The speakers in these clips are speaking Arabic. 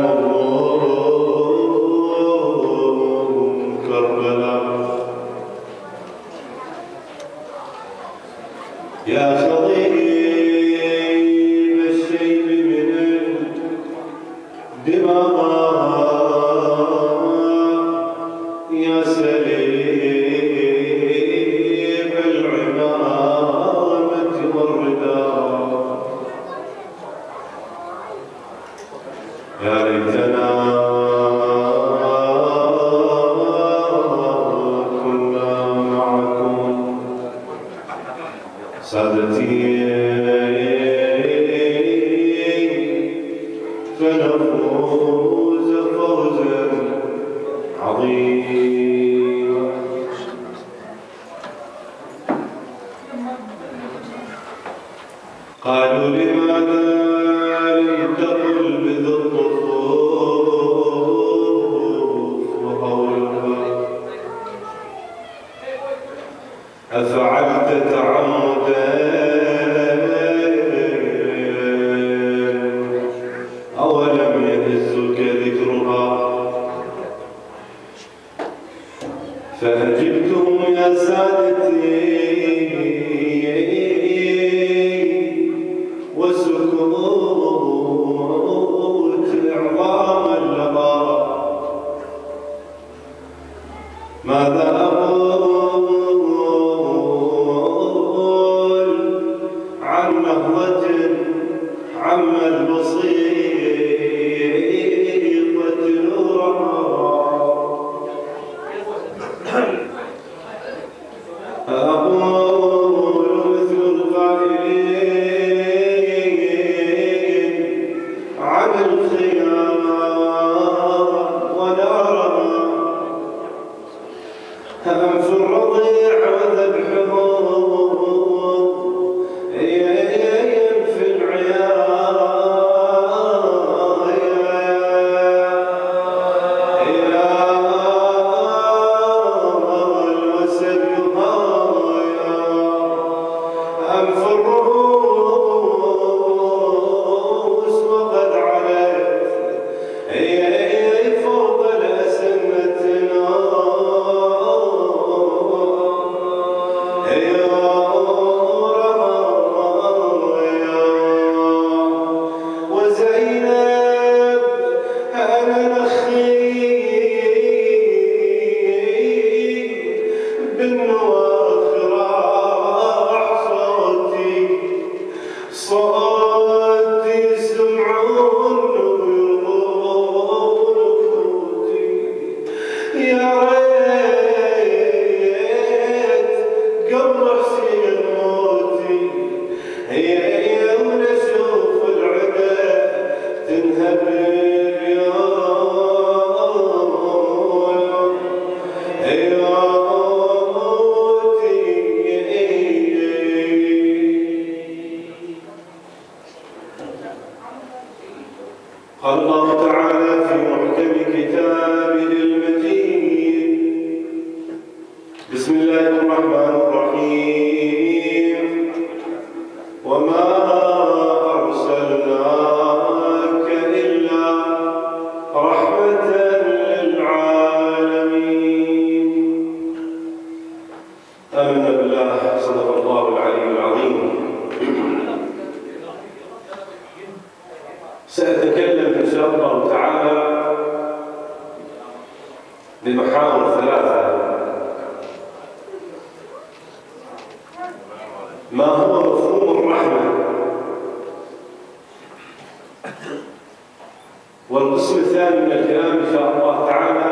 مظلوم كربلاء يا خضيب الشيب من الدماء يا سليب العمامة والرداء يا ليتنا كنا معكم سادتي فنفوز فوزا عظيما. قالوا لماذا لم تقل بذا الطفوف وقولها أفعلت تعمدا أولم يهزك ذكرها فأجبتهم يا سادتي وسكوت إعظاما لها ماذا أقول عن نهضة عم البسيطة نورها أقول مثل القائلين عن الخيام ونارها أنف الرضيع وذبحه ينفي العيال الوسد يضايا أنف الرؤوس وقد علت فوق الأسنة وزينب أنا نخي بالنواخر صوتي يسمعون ويرغبون يا ريت قبل حسين موتي يوم نشوف العدا تنهب قال الله تعالى في محكم كتابه المجيد بسم الله الرحمن الرحيم وما أرسلناك إلا رحمة للعالمين. آمنا بالله. صدق الله العلي العظيم. سأتكلم إن شاء الله تعالى بمحاور ثلاثة. ما هو مفهوم الرحمة؟ والقسم الثاني من الكلام إن شاء الله تعالى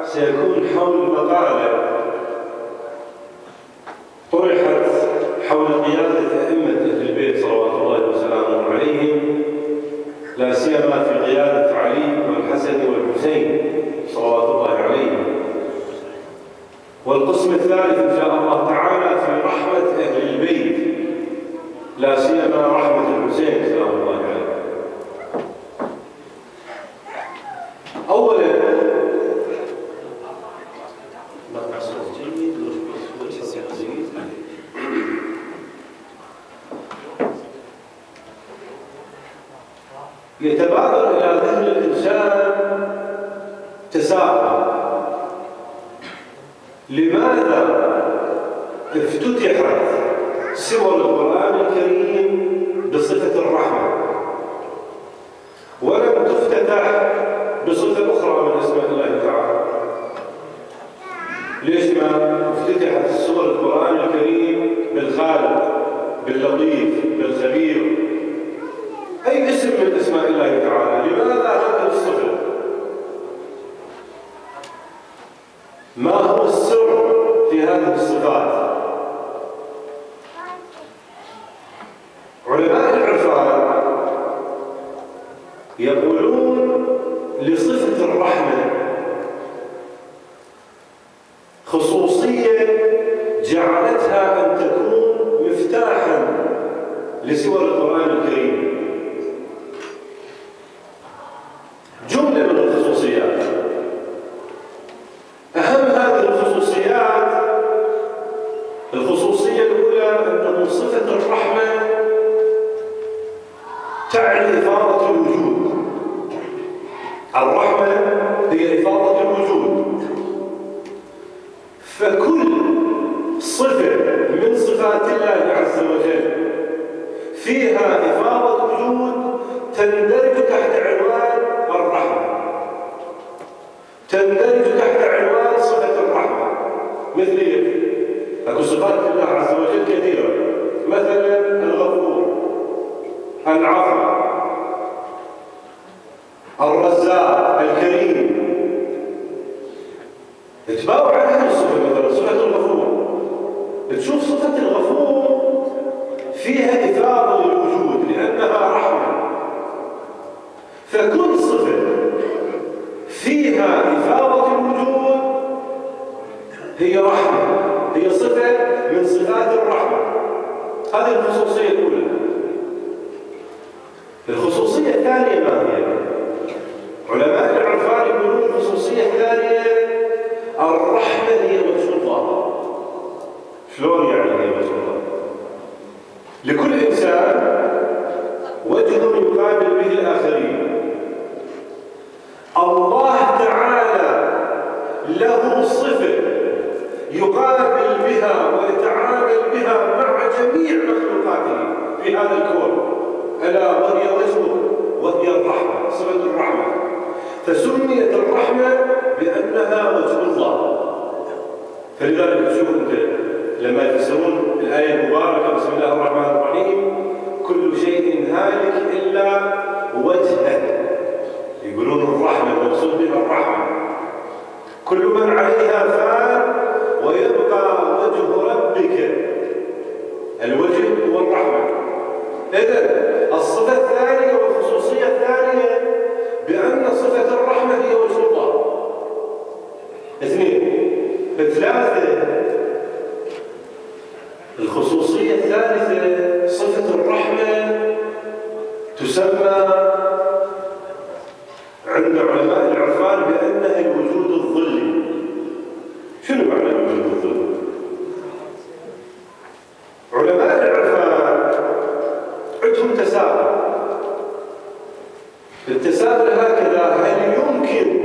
سيكون حول مقالة طرحت حول قيادة أئمة أهل البيت صلوات الله وسلامه عليهم، لا سيما في قيادة علي والحسن والحسين صلوات الله عليهم. والقسم الثالث إن شاء الله تعالى في رحمة أهل البيت، لا سيما رحمة الحسين سلام الله عليه. أولا يتبادر إلى ذهن الإنسان لماذا افتتحت سور القرآن الكريم بصفة الرحمة ولم تفتتح بصفة أخرى من أسماء الله تعالى؟ ليش ما افتتحت سور القرآن الكريم بالخالق، باللطيف، بالخبير، أي اسم من أسماء الله تعالى؟ لماذا هذه الصفة؟ ما هو السر في هذه الصفات؟ علماء العرفان يقولون لصفة الرحمة خصوصية جعلتها أن تكون مفتاحا لسور القرآن الكريم. جملة من الخصوصيات، أهم هذه الخصوصيات الخصوصية الأولى أن تكون صفة الرحمة تعني إفاضة الوجود. الرحمة هي إفاضة الوجود، فكل صفة من صفات الله عز وجل فيها إفاضة وجود تندرج تحت عنوان الرحمة، تندرج تحت عنوان صفة الرحمة. مثل أكو صفات الله عز وجل كثيرة، مثلا الغفور، العفو، الرزاق، الكريم. تتباوع عن هذه الصفة، مثلا صفة الغفور، تشوف صفة الغفور فيها إفاضة للوجود لأنها رحمة، فكل صفة فيها إفاضة الوجود هي رحمة، هي صفة من صفات الرحمة. هذه الخصوصية الأولى. الخصوصية الثانية ما هي؟ علماء العرفان يقولون الخصوصية الثانية الرحمة هي وجه الله. شلون يعني هي وجه الله؟ لكل إنسان وجه يقابل به الآخرين. الله تعالى له صفة يقابل بها ويتعامل بها مع جميع مخلوقاته في هذا الكون، ألا وهي وجهه وهي الرحمة، صفة الرحمة. فسميت الرحمة بأنها وجه الله. فلذلك تشوف أنت لما يفسرون الآية المباركة بسم الله الرحمن الرحيم كل شيء هالك إلا وجهه، يقولون الرحمة المقصود بها الرحمة. كل من عليها فان ويبقى وجه ربك، الوجه هو الرحمة. إذن الصفة الثانية والخصوصية الثانية بأن صفة الرحمة هي وجه الله. اثنين. ثلاثة، الخصوصية الثالثة صفة الرحمة تسمى عند علماء العرفان بأنها الوجود الظلي. شنو معنى الوجود الظلي؟ علماء العرفان عندهم تساؤل. التساؤل هكذا: هل يمكن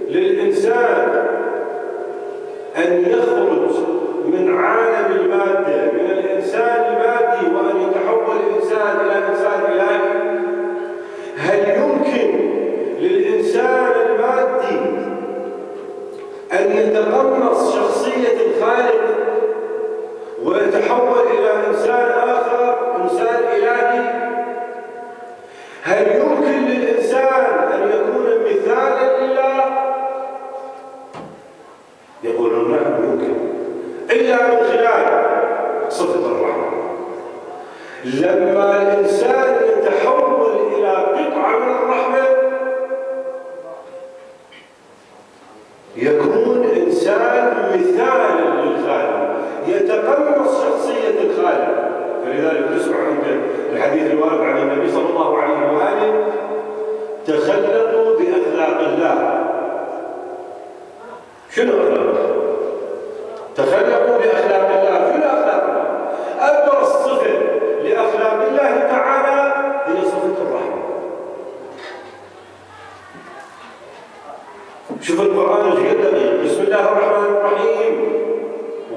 للإنسان أن يخرج من عالم المادة، من الإنسان المادي، وأن يتحول الإنسان إلى إنسان إلهي؟ هل يمكن للإنسان المادي أن يتقمص شخصية الخالق ويتحول إلى إنسان آخر، إنسان إلهي؟ هل يمكن للإنسان أن يكون مثالا لله؟ يقولون نعم يمكن، إلا من خلال صفة الرحمة. لما الإنسان يتحول إلى قطعة من الرحمة يكون إنسان مثالا للخالق، يتقمص شخصية الخالق. فلذلك تسمع أنت الحديث الوارد عن النبي صلى الله عليه وآله: تخلقوا بأخلاق الله. شنو أخلاق؟ تخلقوا بأخلاق الله. شنو أخلاق الله؟ أبرز صفة لأخلاق الله تعالى هي صفة الرحمة. شوف القرآن ايش قد دقيق. بسم الله الرحمن الرحيم: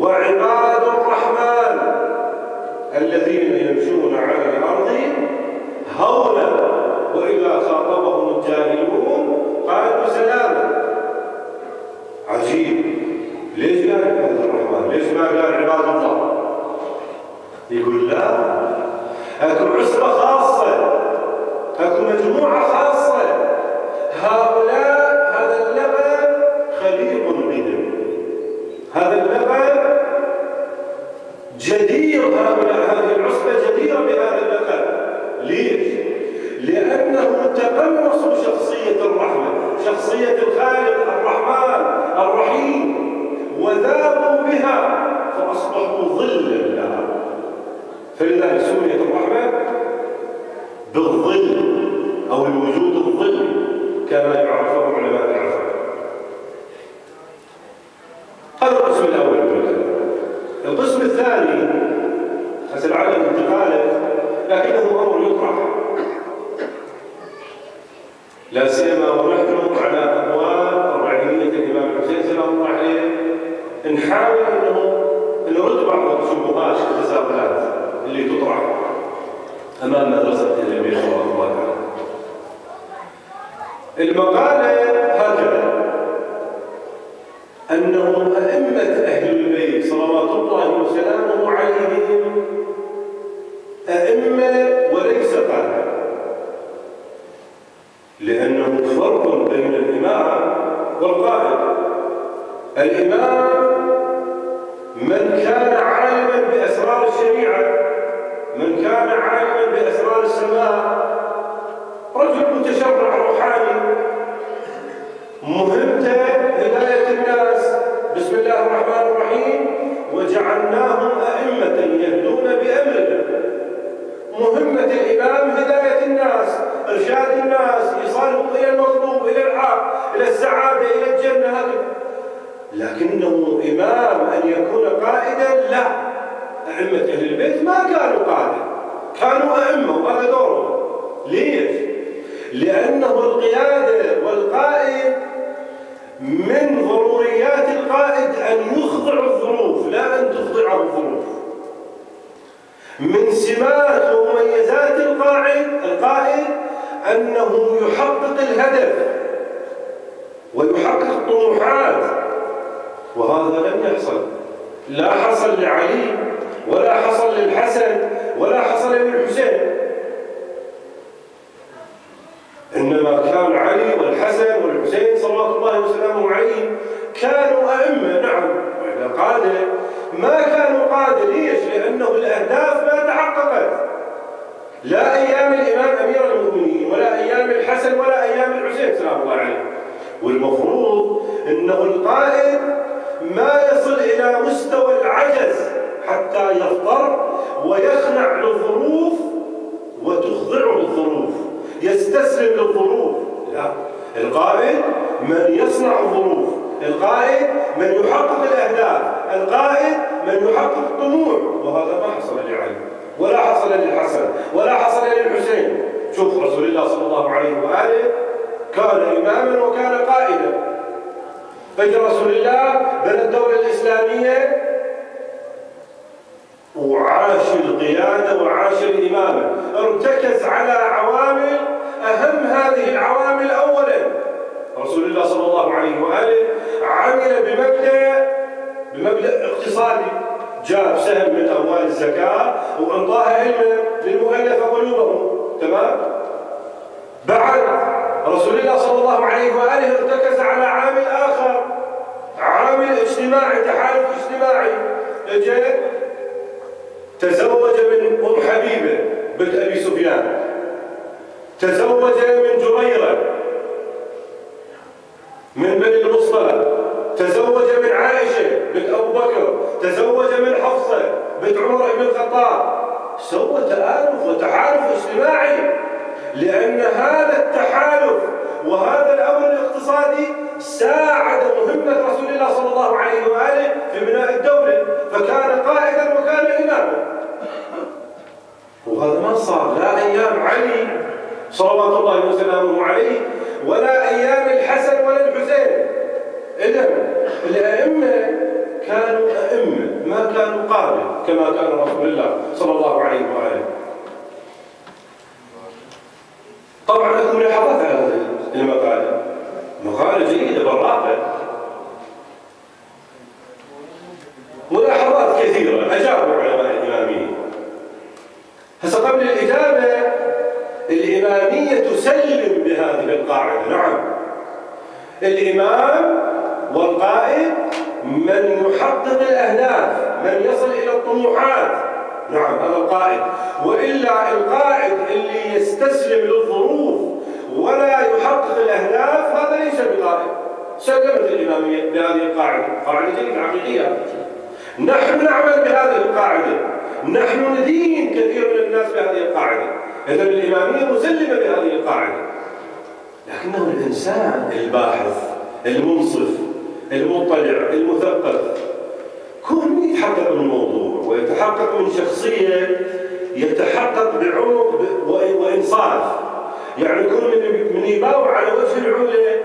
وعباد الرحمن الذين يمشون على الأرض هونا وإذا خاطبهم الجاهلون قالوا سلاما. عجيب، ليش قال عباد الرحمن؟ ليش ما قال عباد الله؟ يقول لا، اكو عصبة خاصة، اكو مجموعة خاصة، هؤلاء هذا اللقب خليق بهم، هذا اللقب جدير، هذه العصبة جديرة بهذا اللقب. ليش؟ لأنهم تقمصوا شخصية الرحمة، شخصية الخالق الرحمن الرحيم، وذابوا بها فأصبحوا ظلا لها. فلذلك سميت الرحمة بالظل أو الوجود الظلي كما يعرفه علماء العرفان. هذا القسم الأول من الكلام. القسم الثاني أسأل على انتقاله، لكنه أمر يطرح لا سيما ونحن على أبواب رعية الإمام الحسين سلام الله عليه، نحاول أنه نرد بعض الشبهات والتساؤلات اللي تطرح أمام مدرسة أهل البيت صلوات الله عليه. المقالة هكذا: أنه أئمة أهل البيت صلوات الله وسلامه عليهم أئمة وليس قادة، لأنه فرق بين الإمام والقائد. الإمام من كان عالما بأسرار الشريعة، من كان عالما بأسرار السماء، رجل متشرع روحاني مهمته هداية الناس. بسم الله الرحمن الرحيم: وجعلناهم أئمة يهدون بأمرنا. مهمة الإمام هداية الناس، إرشاد الناس، إيصالهم إلى المطلوب، إلى الحق، إلى السعادة، إلى الجنة. لكنه إمام أن يكون قائدا لا. أئمة أهل البيت ما كانوا قادة، كانوا أئمة وهذا دورهم. ليش؟ لأنه القيادة والقائد من ضروريات القائد أن يخضع الظروف لا أن تخضعه الظروف. من سمات ومميزات القائد أنه يحقق الهدف ويحقق الطموحات، وهذا لم يحصل. لا حصل لعلي ولا حصل للحسن ولا حصل للحسين، إنما كان علي والحسن والحسين صلوات الله وسلامه عليه كانوا أئمة نعم، وإذا قادة ما كانوا قادة. ليش؟ لأنه الأهداف ما تحققت، لا أيام الإمام أمير المؤمنين ولا أيام الحسن ولا أيام الحسين سلام الله عليه. والمفروض أنه القائد ما يصل إلى مستوى العجز حتى يضطر ويخنع للظروف وتخضعه الظروف، يستسلم للظروف. لا، القائد من يصنع الظروف، القائد من يحقق الأهداف، القائد من يحقق الطموح، وهذا ما حصل لعلي ولا حصل للحسن ولا حصل للحسين. شوف رسول الله صلى الله عليه وآله كان إماما وكان قائدا. فجأة رسول الله بنى الدولة الإسلامية وعاش القيادة وعاش الإمامة، ارتكز على عوامل، أهم هذه العوامل أولا رسول الله صلى الله عليه وآله عمل بمبدأ اقتصادي، جاب سهم من أموال الزكاة وأعطاها علما للمؤلف قلوبهم. تمام؟ بعد رسول الله صلى الله عليه وآله ارتكز على عامل آخر، عامل اجتماعي، تحالف اجتماعي. اجى تزوج من أم حبيبة بنت أبي سفيان، تزوج من جريرة من بني المصطلق، تزوج من عائشة بنت أبو بكر، تزوج من حفصة بنت عمر بن الخطاب. سوى تآلف وتحالف اجتماعي، لأن هذا التحالف وهذا الأمر الاقتصادي ساعد مهمة رسول الله صلى الله عليه وآله في بناء الدولة، فكان قائدا وكان إماما. وهذا ما صار لا أيام علي صلوات الله وسلامه عليه ولا أيام الحسن ولا الحسين. كما كان رسول الله صلى الله عليه وآله. طبعا لكم ملاحظات على هذه المقالة، مقالة جيدة براقة، ملاحظات كثيرة أجابوا علماء الإمامية. هسه قبل الإجابة الإمامية تسلم بهذه القاعدة. نعم، الإمام والقائد من يحقق الأهداف، من يصل إلى الطموحات. نعم، هذا القائد. وإلا القائد اللي يستسلم للظروف ولا يحقق الأهداف هذا ليس بقائد. سلمت الإمامية بهذه القاعدة، قاعدة جيدة حقيقية. نحن نعمل بهذه القاعدة، نحن ندين كثير من الناس بهذه القاعدة. إذن الإمامية مسلمة بهذه القاعدة، لكنه الإنسان الباحث المنصف المطلع المثقف كون يتحقق من الموضوع ويتحقق من شخصية، يتحقق بعمق وإنصاف. يعني كون من يباوع على وجه العملة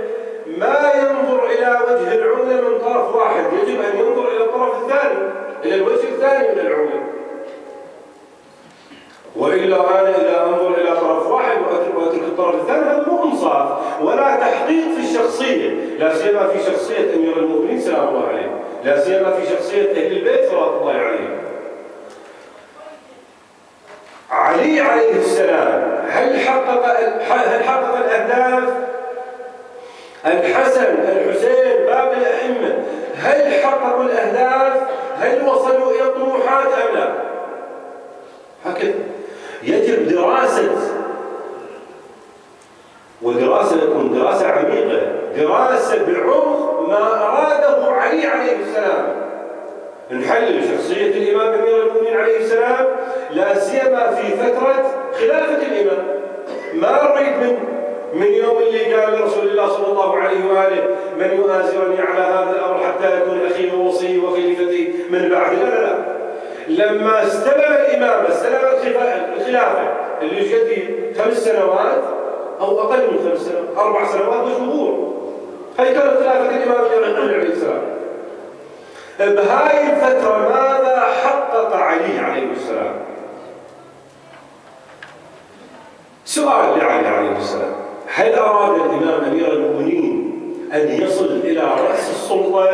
ما ينظر إلى وجه العملة من طرف واحد، يجب أن ينظر إلى الطرف الثاني، إلى الوجه الثاني من العملة. وإلا أنا إذا أنظر إلى طرف واحد وأترك الطرف الثاني هذا مو إنصاف ولا تحقيق في الشخصية، لا سيما في شخصية أمير المؤمنين سلام الله عليه، لا سيما في شخصية أهل البيت صلوات الله عليه. علي عليه السلام هل حقق الأهداف؟ الحسن الحسين باب الأئمة هل حققوا الأهداف؟ هل وصلوا إلى الطموحات أم لا؟ هكذا يجب دراسة، ودراسة تكون دراسة عميقة، دراسة بعمق ما أراده علي عليه السلام. نحلل شخصية الإمام أمير المؤمنين عليه السلام لا سيما في فترة خلافة الإمام. ما نريد من يوم اللي قال لرسول الله صلى الله عليه وآله من يؤازرني على هذا الأمر حتى يكون أخي ووصي وخليفتي من بعد. لا، لما استلم الإمام استلم الخلافة اللي جديد 5 سنوات أو أقل من 5 سنوات 4 سنوات وشهور، هي كانت خلافة الإمام عليه السلام. بهاي الفترة ماذا حقق علي عليه السلام؟ سؤال لعلي عليه السلام، هل أراد الإمام أمير المؤمنين أن يصل إلى رأس السلطة؟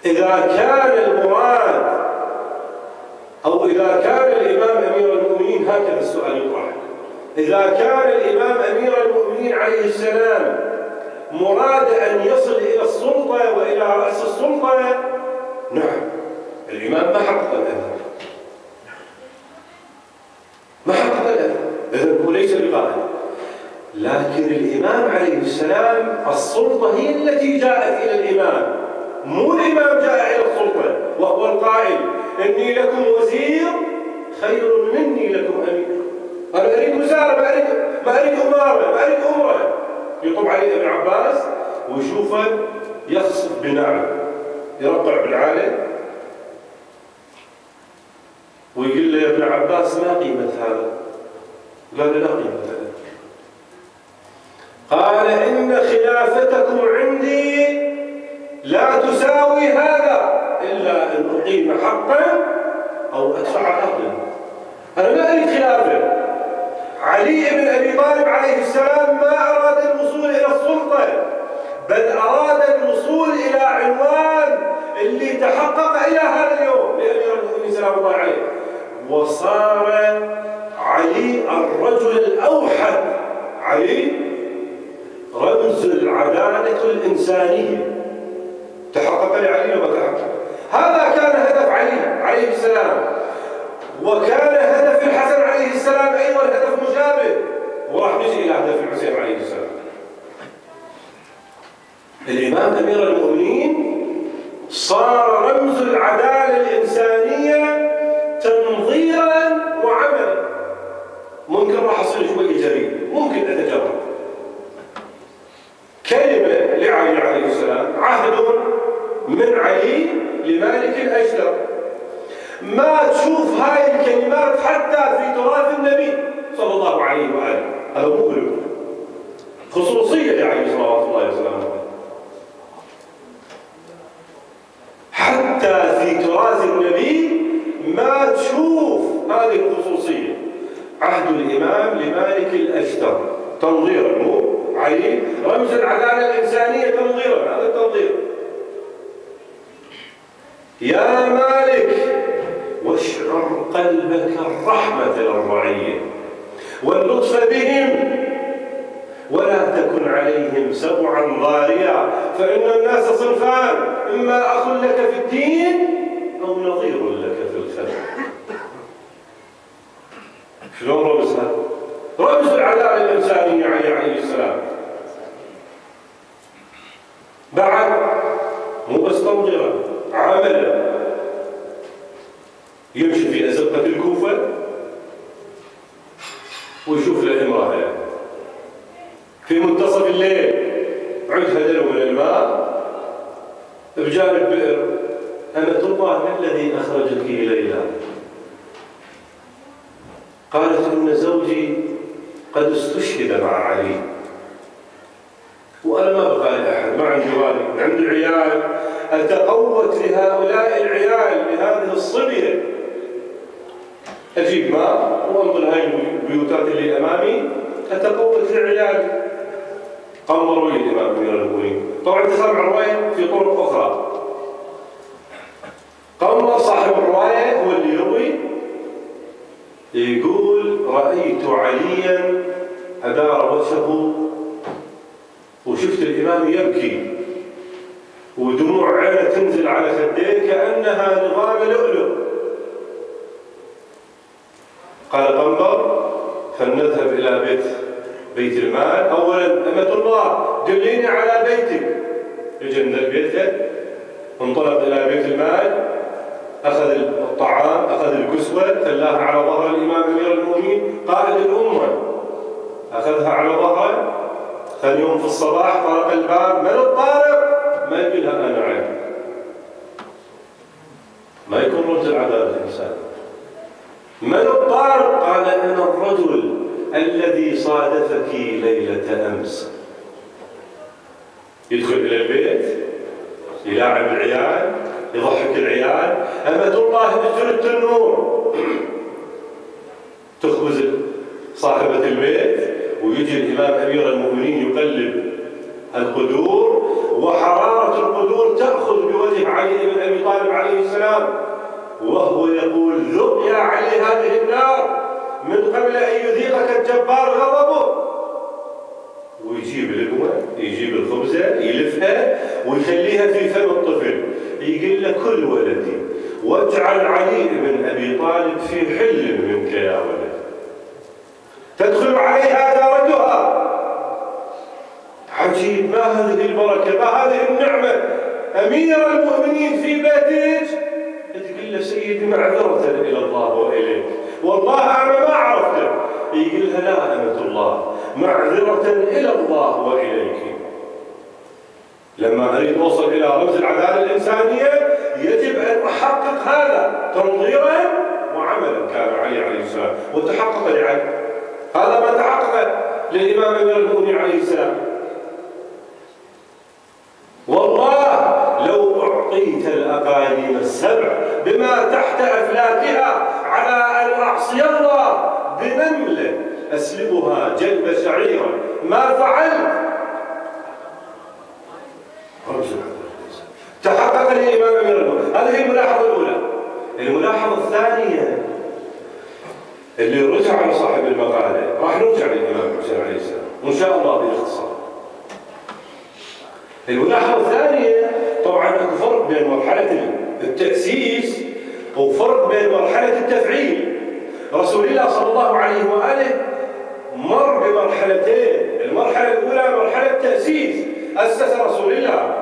إذا كان المراد أو إذا كان الإمام أمير المؤمنين، هكذا السؤال يطرح، إذا كان الإمام أمير المؤمنين عليه السلام مراد أن يصل إلى السلطة وإلى رأس السلطة، نعم الإمام ما حقق الأهداف، ما حقق الأهداف، إذن هو ليس بقائد. لكن الإمام عليه السلام السلطة هي التي جاءت إلى الإمام، مو الإمام جاء إلى السلطة وهو القائل إني لكم وزير خير مني لكم أمير. أنا أريد وزارة، ما أريد أمارة، ما أريد أمرة. يطب عليه ابن عباس ويشوفه يخصف بنعله، يرقع بالعالم ويقول له يا ابن عباس ما قيمة هذا؟ قال له لا قيمة هذا. قال إن خلافتكم عندي لا تساوي هذا إلا أن أقيم حقا أو أدفع عقلا. أنا ما أريد خلافة. علي بن أبي طالب عليه السلام ما أراد الوصول إلى السلطة، بل أراد الوصول إلى عنوان اللي تحقق إلى هذا اليوم لأمير المؤمنين سلام الله عليه، وصار علي الرجل الأوحد. علي رمز العدالة الإنسانية. تحقق لعلي وما تحقق. هذا كان هدف علي عليه السلام، وكان هدف الحسن عليه السلام أيضا هدف مشابه، وراح نجي إلى هدف الحسين عليه السلام. الإمام أمير المؤمنين صار رمز العدالة الإنسانية تنظيرا وعملا. ممكن راح أصير شوي جريء، ممكن أتجرب. كلمة لعلي عليه السلام، عهد من علي لمالك الأشتر. ما تشوف هاي الكلمات حتى في تراث النبي صلى الله عليه وآله. هذا مو غلو، خصوصية لعلي صلوات الله وسلامه عليه. حتى في علي رمز العدالة الإنسانية تنظيرا، هذا التنظير. يا مالك واشعر قلبك الرحمة للرعية واللطف بهم ولا تكن عليهم سبعا ضاريا، فإن الناس صنفان، إما أخ لك في الدين أو نظير لك في الخلق. شلون رمزها؟ رمز العدالة الإنسانية عليه السلام. بعد مو بس تنظيرا، عملا. يمشي في أزقة الكوفة ويشوف له امرأة في منتصف الليل عندها دلو من الماء بجانب بئر. أمة الله ما الذي أخرجك إلينا؟ قالت إن زوجي قد استشهد مع علي وأنا ما بقى لي أحد، ما عندي والد، عندي عيال، أتقوت لهؤلاء العيال لهذه الصبية، أجيب ماء وأنقل هاي البيوتات اللي أمامي أتقوت لعيالي. قام مروي الإمام أمير المؤمنين، طبعا تسمع الرواية في طرق أخرى. قام صاحب الرواية هو اللي يروي يقول رأيت عليا أدار وجهه وشفت الإمام يبكي ودموع عينه تنزل على خديه كأنها نظام لؤلؤ. قال قنبر فلنذهب إلى بيت المال. أولا أمة الله دليني على بيتك. اجى بيته، انطلق إلى بيت المال، أخذ الطعام، أخذ الكسوة، خلاها على ظهر الإمام أمير المؤمنين قائد الأمة، أخذها على ظهره. ثاني يوم في الصباح طرق الباب، من الطارق؟ ما يقول لها أنا عين. ما يكون رمز العدالة الإنسان. من الطارق؟ قال أنا الرجل الذي صادفك ليلة أمس. يدخل إلى البيت يلاعب العيال، يضحك العيال. أمة الله بتجر التنور تخبز صاحبة البيت، ويجي الإمام أمير المؤمنين يقلب القدور، وحرارة القدور تأخذ بوجه علي بن أبي طالب عليه السلام، وهو يقول ذق يا علي هذه النار من قبل أن يذيقك الجبار غضبه. ويجيب اللقمة، يجيب الخبزة، يلفها ويخليها في فم الطفل، يقول له كل ولدي واجعل علي بن أبي طالب في حل منك يا ولد. تدخل عليها دارتها. عجيب، ما هذه البركة، ما هذه النعمة، أمير المؤمنين في بيتك. تقول له سيدي معذرة إلى الله وإليك، والله أنا ما عرفته. يقول لها لا أمة الله، معذرة إلى الله وإليك. لما أريد أوصل إلى رمز العدالة الإنسانية يجب أن أحقق هذا تنظيرا وعملا. كان علي عليه السلام وتحقق لعلي، هذا ما تحقق للإمام أمير المؤمنين عليه السلام. والله لو أعطيت الأقاليم السبع بما تحت أفلاكها على أن أعصي الله بنملة أسلبها جلب شعيرا ما فعلت. تحقق الإمام أمير المؤمنين. هذه الملاحظة الأولى. الملاحظة الثانية اللي رجع على صاحب المقالة، راح نرجع للإمام حسين عليه السلام وإن شاء الله باختصار. الملاحظة الثانية طبعا اكو فرق بين مرحلة التأسيس وفرق بين مرحلة التفعيل. رسول الله صلى الله عليه وآله مر بمرحلتين. المرحلة الأولى مرحلة تأسيس، أسس رسول الله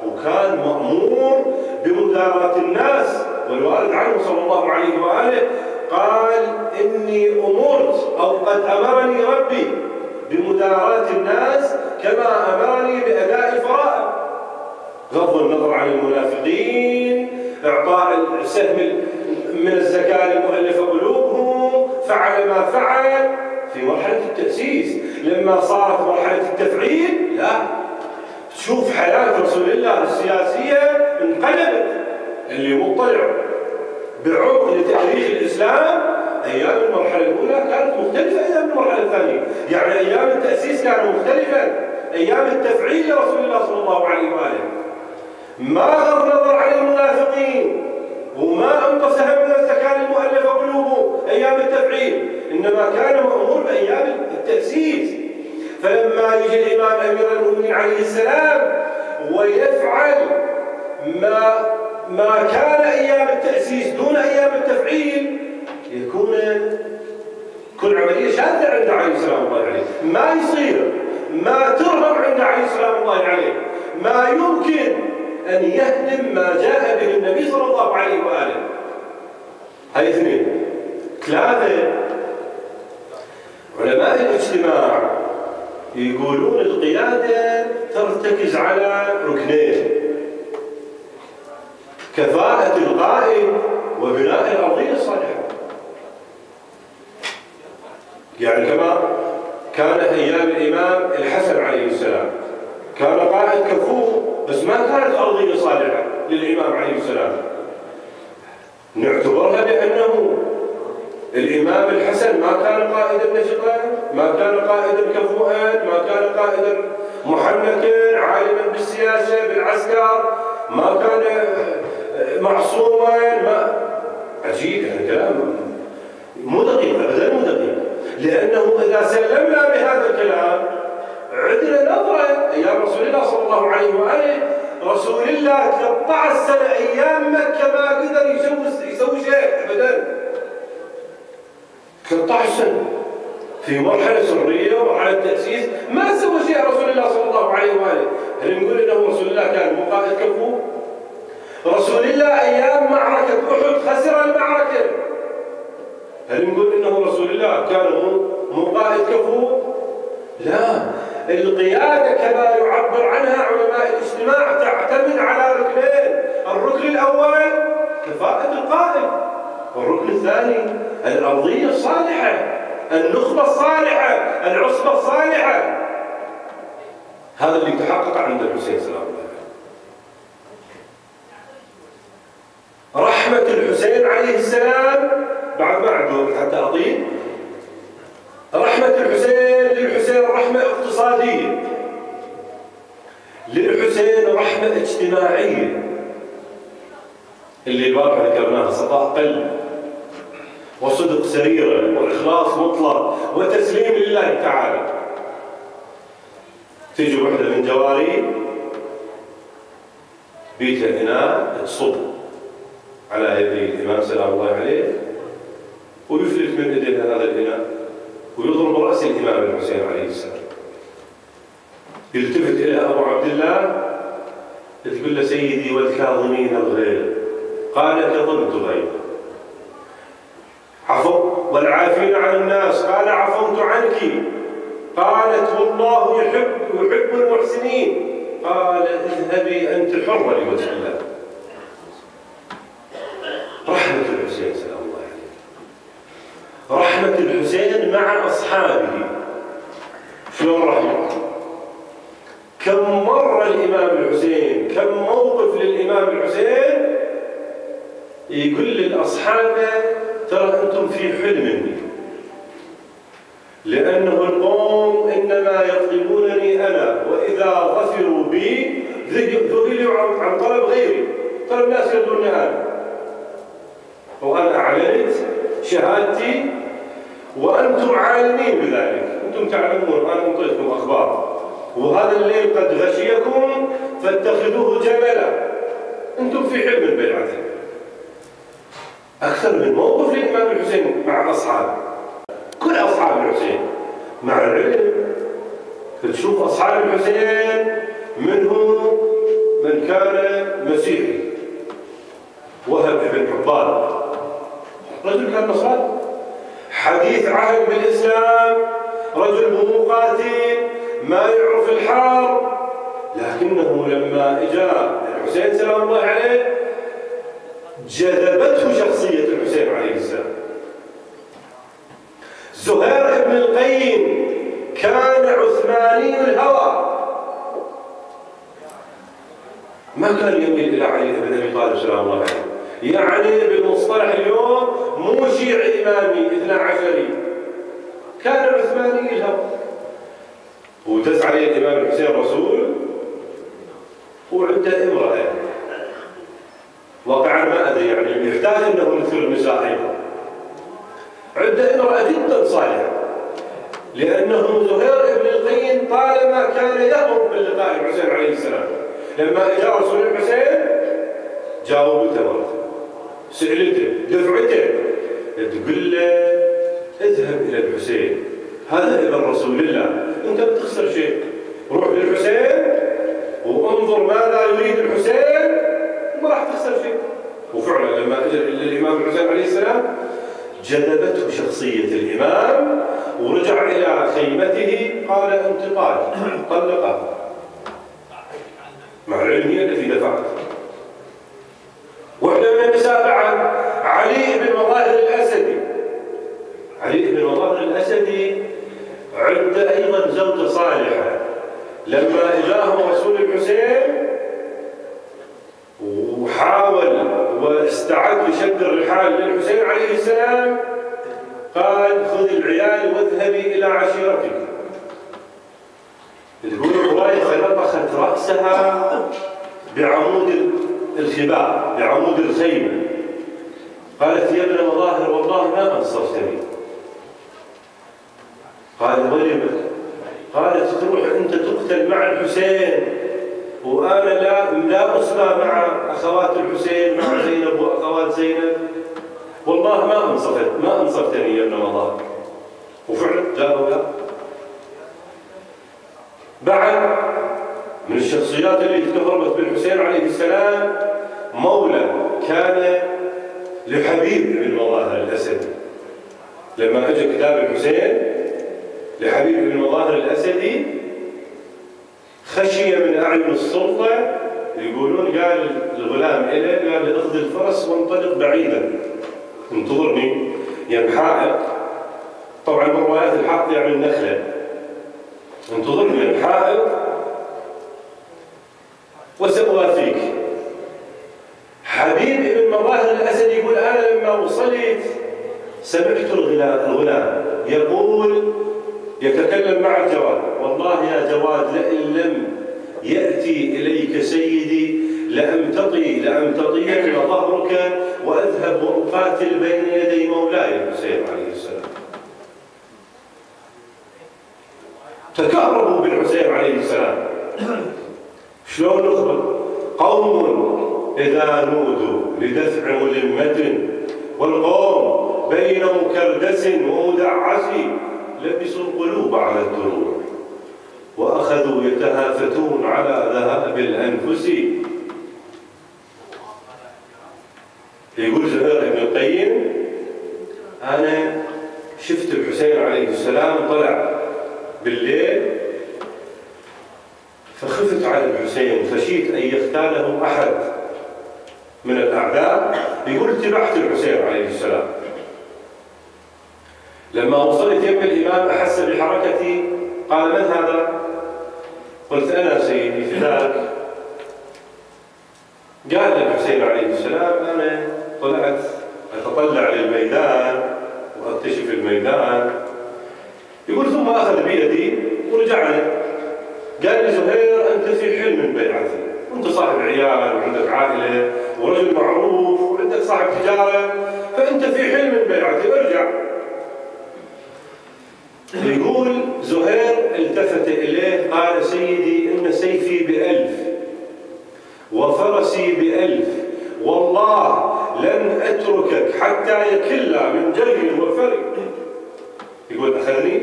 وكان مأمور بمداراة الناس، والوارد عنه صلى الله عليه وآله قال إني أمرت أو قد أمرني ربي بمداراة الناس كما أمرني بأداء الفرائض، غض النظر عن المنافقين، إعطاء السهم من الزكاة للمؤلفة قلوبهم، فعل ما فعل في مرحلة التأسيس. لما صارت مرحلة التفعيل لا، تشوف حياة رسول الله السياسية انقلبت. اللي مطلع بعمق لتاريخ الإسلام أيام المرحلة الأولى كانت مختلفة أيام المرحلة الثانية، يعني أيام التأسيس كان مختلفا. أيام التفعيل لرسول الله صلى الله عليه وآله. ما غض نظر عن المنافقين وما أنقص هم إذا كان المؤلف قلوبه أيام التفعيل، إنما كان مأمور بأيام التأسيس. فلما يجي الإمام أمير المؤمنين عليه السلام ويفعل ما كان أيام التأسيس دون أيام التفعيل، يكون كل عملية شاذة عند علي سلام الله عليه، ما يصير، ما ترهم عند علي سلام الله عليه، ما يمكن أن يهدم ما جاء به النبي صلى الله عليه وآله. هاي اثنين. ثلاثة، علماء الاجتماع يقولون القيادة ترتكز على ركنين: كفاءة القائد وبناء الأرضية الصالحة. يعني كما كان أيام الإمام الحسن عليه السلام، كان قائد كفو بس ما كانت أرضية صالحة للإمام عليه السلام، نعتبرها بأنه الإمام الحسن ما كان قائدا نشطا، ما كان قائدا كفؤا، ما كان قائدا محنكا عالما بالسياسة بالعسكر، ما كان معصوما. عجيب، يعني كلام مو دقيق، أبدا مو دقيق، لأنه إذا سلمنا بهذا الكلام عندنا نظرة أيام رسول الله صلى الله عليه وآله. رسول الله 13 سنة أيام مكة ما قدر يسوي شيء أبدا. 13 سنة في مرحلة سرية ومرحلة تأسيس ما سوى شيء رسول الله صلى الله عليه وآله. هل نقول إنه رسول الله كان مو قائد كفو؟ رسول الله أيام معركة أحد خسر المعركة. هل نقول إنه رسول الله كان مو قائد كفو؟ لا، القيادة كما يعبر عنها علماء الاجتماع تعتمد على ركنين: الركن الأول كفاءة القائد، والركن الثاني الأرضية الصالحة، النخبة الصالحة، العصبة الصالحة. هذا اللي تحقق عند الحسين سلام الله عليه. رحمة الحسين عليه السلام بعد ما عنده حتى أطيب. رحمة الحسين للحسين رحمة اقتصادية، للحسين رحمة اجتماعية اللي البارحة ذكرناها: صفاء قلب وصدق سريرة وإخلاص مطلق وتسليم لله تعالى. تيجي وحدة من جواري بيتها إناء تصب على يدي الإمام سلام الله عليه ويفلت من يديها هذا الإناء ويضرب رأس الإمام الحسين عليه السلام. يلتفت إلى أبو عبد الله تقول له: سيدي والكاظمين الغيظ. قال: كظمت غيظ. عفوا والعافين عن الناس. قال: عفوت عنك. قالت: والله يحب المحسنين. قال: اذهبي أنت حرة لوجه الله. رحمة الحسين سلام الله عليه. رحمة الحسين مع أصحابه. شلون رحمة؟ كم مرة الإمام الحسين، كم موقف للإمام الحسين يقول للأصحابه: ترى أنتم في حلم مني، لأنه القوم إنما يطلبونني أنا، وإذا ظفروا بي ذهلوا عن طلب غيري. ترى الناس يريدونني أنا، وأنا أعلنت شهادتي وأنتم عالمين بذلك، أنتم تعلمون، أنا أعطيتكم أخبار، وهذا الليل قد غشيكم فاتخذوه جبلا. أنتم في حلم البيعة. أكثر من موقف للإمام الحسين مع أصحابه، كل أصحاب الحسين مع العلم. تشوف أصحاب الحسين منهم من كان مسيحي، وهب بن حبان رجل كان نصراني حديث عهد بالإسلام، رجل مقاتل ما يعرف الحرب، لكنه لما إجا الحسين سلام الله عليه جذبته شخصية الحسين عليه السلام. زهير بن القيم كان عثماني الهوى، ما كان يميل إلى علي بن أبي طالب سلام الله عليه. يعني بالمصطلح اليوم مو شيعي 12 إمامي، كان عثماني الهوى. ودز عليه الإمام الحسين رسول وعنده امرأة، واقعا ما أدري يعني يحتاج أنه مثل النساء أيضا، عنده امرأة جدا صالحة، لأنه زهير بن القين طالما كان يأمر باللقاء الحسين عليه السلام، لما جاء رسول الحسين جاوبته مرة، سألته، دفعته، تقول له اذهب إلى الحسين، هذا ابن رسول الله، أنت ما تخسر شيء، روح للحسين وانظر ماذا يريد الحسين وما راح تخسر شيء. وفعلا لما اجى الامام الحسين عليه السلام جذبته شخصيه الامام ورجع الى خيمته، قال انت طلقه، مع العلم هي التي دفعت. واحدة من النساء بعد علي بن مظاهر الاسدي، علي بن مظاهر الاسدي عنده ايضا زوجه صالحه، لما جاءه رسول الحسين وحاول واستعد لشد الرحال للحسين عليه السلام، قال خذ العيال واذهبي إلى عشيرتك. تقول الرواية فلطخت رأسها بعمود الخباء، بعمود الخيمة، قالت يا ابن مظاهر والله ما أنصفتني. قال ولم؟ قالت تروح أنت تقتل مع الحسين وأنا لا أسمى مع أخوات الحسين، مع زينب وأخوات زينب، والله ما أنصفتني يا ابن مظاهر. وفعلا جاءوا له. بعد من الشخصيات اللي تكرمت بالحسين عليه السلام مولى كان لحبيب بن مظاهر الأسدي، لما أجى كتاب الحسين لحبيب بن مظاهر الأسدي خشي من أعين السلطة، يقولون قال الغلام إليه، قال له اخذ الفرس وانطلق بعيدا انتظرني، يعني حائط، طبعا بروايات الحائط يعني النخلة، انتظرني يعني حائط وسأوافيك. حبيب بن مظاهر الأسدي يقول أنا لما وصلت سمعت الغلام يقول يتكلم مع الجواد، والله يا جواد لئن لم يأتي إليك سيدي لأمتطين ظهرك وأذهب وأقاتل بين يدي مولاي الحسين عليه السلام. تكهربوا بالحسين عليه السلام. شلون نخبر؟ قوم إذا نودوا لدفع ملمة والقوم بين مكردس ومدعس لبسوا القلوب على الدروع وأخذوا يتهافتون على ذهاب الأنفس. يقول زهير بن القين أنا شفت الحسين عليه السلام طلع بالليل فخفت على الحسين، خشيت أن يغتاله أحد من الأعداء. يقول اتبعت الحسين عليه السلام، لما وصلت يم الإمام أحس بحركتي، قال من هذا؟ قلت أنا سيدي فداك. قال الحسين عليه السلام أنا طلعت أتطلع للميدان وأكتشف الميدان. يقول ثم أخذ بيدي ورجعنا، قال لي زهير أنت في حلم من بيعتي، أنت صاحب عيال وعندك عائلة ورجل معروف وعندك صاحب تجارة، فأنت في حلم من بيعتي، ارجع. يقول زهير التفت إليه قال سيدي إن سيفي ب1000 وفرسي ب1000، والله لن أتركك حتى يكل من جري وفري. يقول أخذني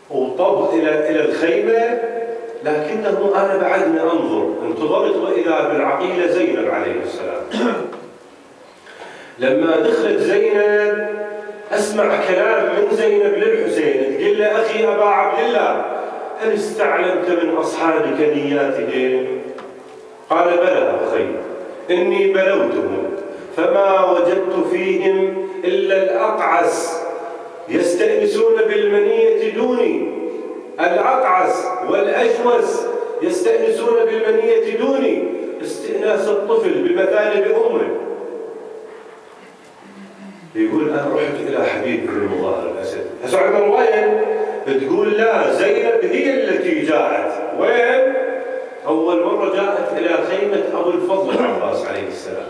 وطب إلى الخيمة، لكنه أنا بعدني أنظر، انتظرت وإذا بالعقيلة زينب عليه السلام. لما دخلت زينب أسمع كلام من زينب للحسين تقول له أخي أبا عبد الله هل استعلمت من أصحابك نياتهم؟ قال بلى أخي إني بلوتهم فما وجدت فيهم إلا الأقعس يستأنسون بالمنية دوني، الأقعس والأشوس يستأنسون بالمنية دوني استئناس الطفل بمثالب أمه. يقول أنا رحت إلى حبيب بن مظاهر الأسد. هسه عندنا رواية تقول لا، زينب هي التي جاءت. وين؟ أول مرة جاءت إلى خيمة أبو الفضل العباس عليه السلام،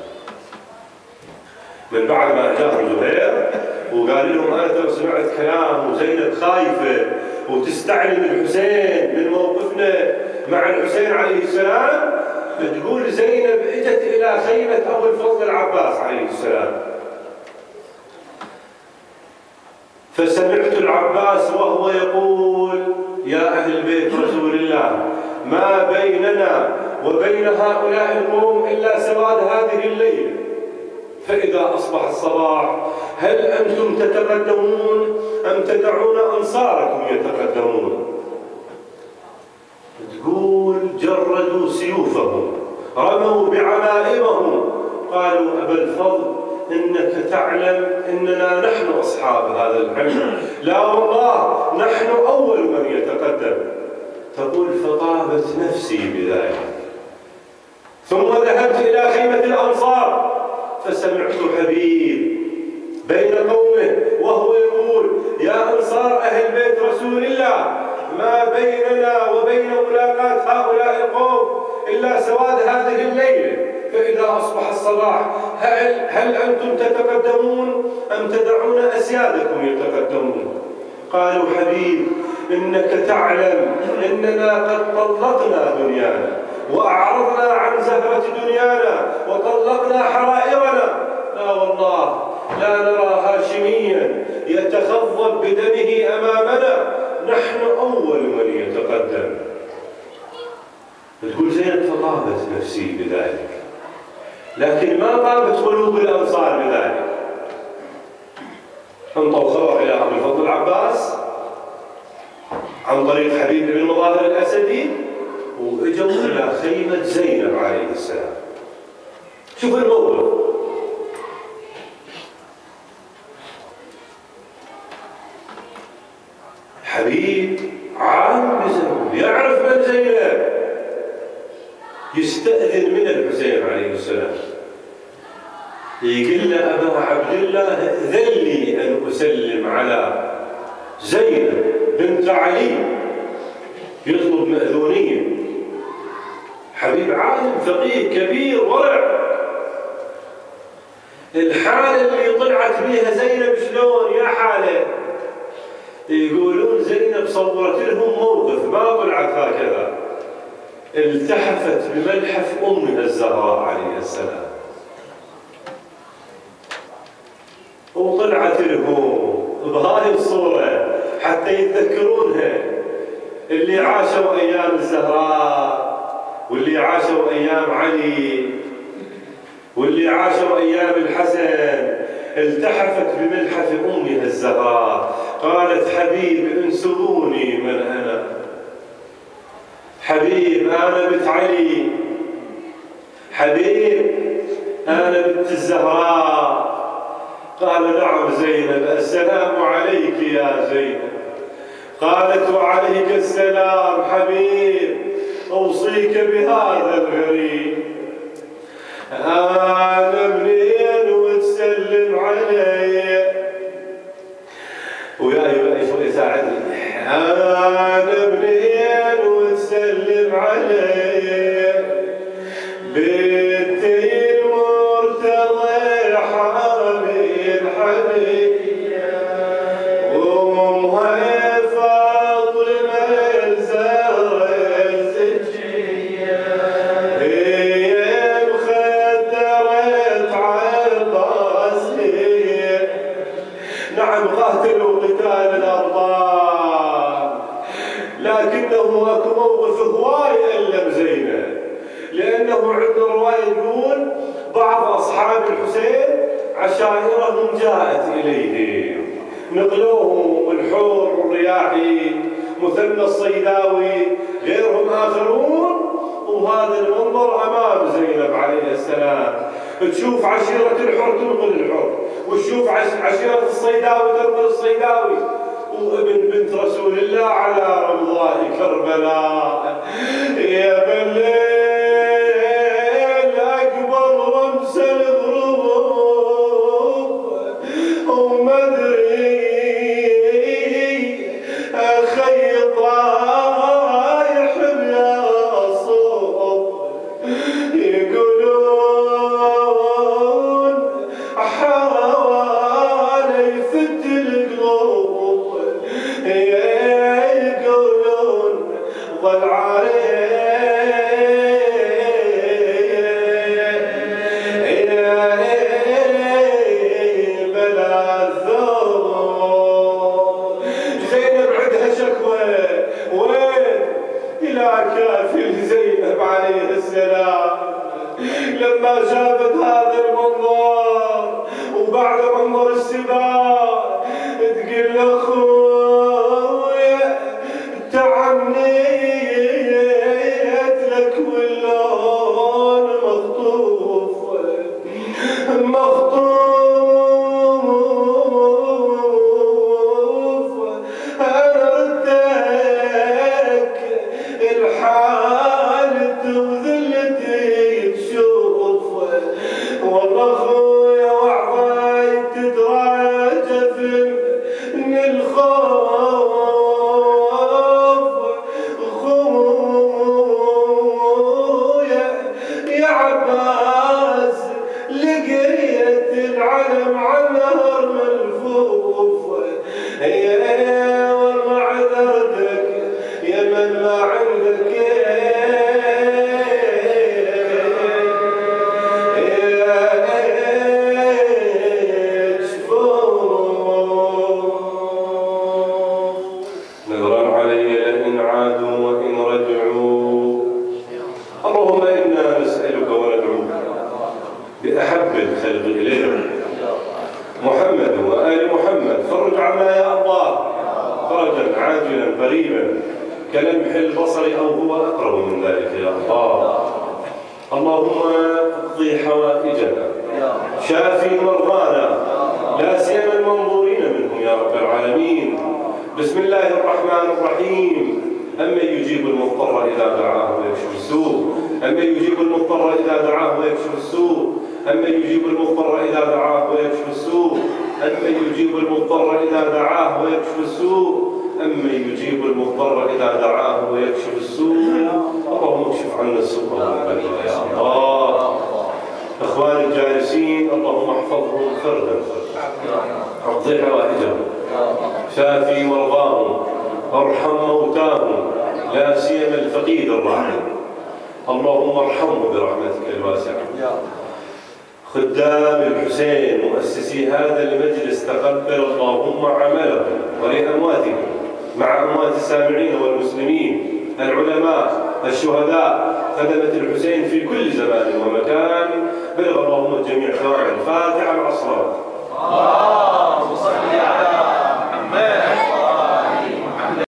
من بعد ما أجاهم زهير وقال لهم أنا ترى سمعت كلام وزينب خايفة وتستعلم الحسين من موقفنا مع الحسين عليه السلام. تقول زينب اجت إلى خيمة أبو الفضل العباس عليه السلام، فسمعت العباس وهو يقول يا أهل بيت رسول الله ما بيننا وبين هؤلاء القوم إلا سواد هذه الليلة، فإذا أصبح الصباح هل أنتم تتقدمون أم تدعون أنصاركم يتقدمون؟ تقول جردوا سيوفهم، رموا بعمائمهم، قالوا أبا الفضل إنك تعلم إننا نحن أصحاب هذا العلم، لا والله نحن أول من يتقدم. تقول فطابت نفسي بذلك، ثم ذهبت إلى خيمة الأنصار فسمعت حبيب بين قومه وهو يقول يا أنصار أهل بيت رسول الله ما بيننا وبين ملاقاة هؤلاء القوم إلا سواد هذه الليلة، فإذا أصبح الصباح هل أنتم تتقدمون أم تدعون أسيادكم يتقدمون؟ قالوا حبيب إنك تعلم إننا قد طلقنا دنيانا وأعرضنا عن زهرة دنيانا وطلقنا حرائرنا، لا والله لا نرى هاشميا يتخضب بدمه أمامنا، نحن أول من يتقدم. تقول زينب فطابت نفسي بذلك، لكن ما طابت قلوب الأنصار بذلك. انطوا خبر إلى أبو الفضل العباس عن طريق حبيب بن مظاهر الأسدي وإجوا إلى خيمة زينب عليه السلام. شوف الموقف، حبيب عالم بزينب، يعرف من زينب، يستأذن من الحسين عليه السلام، يقول له أبا عبد الله ائذن لي أن أسلم على زينب بنت علي، يطلب مأذونية. حبيب عالم فقيه كبير ورع، الحالة اللي طلعت بيها زينب شلون يا حالة؟ يقولون زينب صورت لهم موقف ما طلعت هكذا، التحفت بملحف أمها الزهراء عليه السلام وطلعت لهم بهذه الصورة حتى يتذكرونها، اللي عاشوا أيام الزهراء واللي عاشوا أيام علي واللي عاشوا أيام الحسن. التحفت بملحف أمها الزهراء قالت حبيب انسبوني من أنا، حبيب أنا بنت علي، حبيب أنا بنت الزهراء. قال نعم زينب، السلام عليك يا زينب. قالت وعليك السلام حبيب، أوصيك بهذا الغريب، أنا منين وتسلم علي ويا شو يساعدني، أنا منين وتسلم علي بنتي المرتضى حامي الحبيب وأمها فاطمة الزهراء الزكية هي مخدرة عباس هي. نعم قاتلوا قتال الأبطال، لكنه اكو موقف هواي ألم زينب، لأنه عندنا رواية تقول بعض أصحاب الحسين عشائرهم جاءت إليه نقلوهم الحور والرياحي مثنى الصيداوي غيرهم آخرون، وهذا المنظر أمام زينب عليه السلام، تشوف عشيرة الحر تنقل الحر وتشوف عشيرة الصيداوي تنقل الصيداوي، وابن بنت رسول الله على رمضاء كربلاء يا بالليل أكبر رمس الغروب وما أدري العالي بلا الثور. زينب عندها شكوى وين إلى كافل زينب عليه السلام لما شافت هذا المنظر وبعد منظر السباع تقول له اخويا تعنيت لك واللون مخطوف انا ردك الحال وذلتي تشوف والله اخويا وعظاي تتراجف من الخوف خويا يا عباس لقيت العلم على نهر ملفوف يا والله عذرتك يا من ما عندك بأحب الخلق إلينا محمد وآل محمد. فرج عنا يا الله فرجا عاجلا قريبا كلمح البصر أو هو أقرب من ذلك يا الله. اللهم اقضي حوائجنا شافي مرضانا لا سيما المنظورين منهم يا رب العالمين. بسم الله الرحمن الرحيم. أمن يجيب المضطر إذا دعاه ويكشف السوء أمن يجيب المضطر إذا دعاه ويكشف السوء أمن يجيب المضطر إذا دعاه ويكشف السوء أمن يجيب المضطر إذا دعاه ويكشف السوء أمن يجيب المضطر إذا دعاه ويكشف السوء. اللهم اكشف عنا السوء والبلاء يا الله. إخواني الجالسين اللهم احفظهم فردا اقضي حوائجهم شافي مرضاهم ارحم موتاهم لا سيما الفقيد الراحل. اللهم ارحمه برحمتك الواسعة. خدام الحسين مؤسسي هذا المجلس تقبل اللهم عملهم ولأمواتهم مع أموات السامعين والمسلمين العلماء الشهداء خدمة الحسين في كل زمان ومكان. بلغ اللهم الجميع شرعا. الفاتحة مع الصلاة.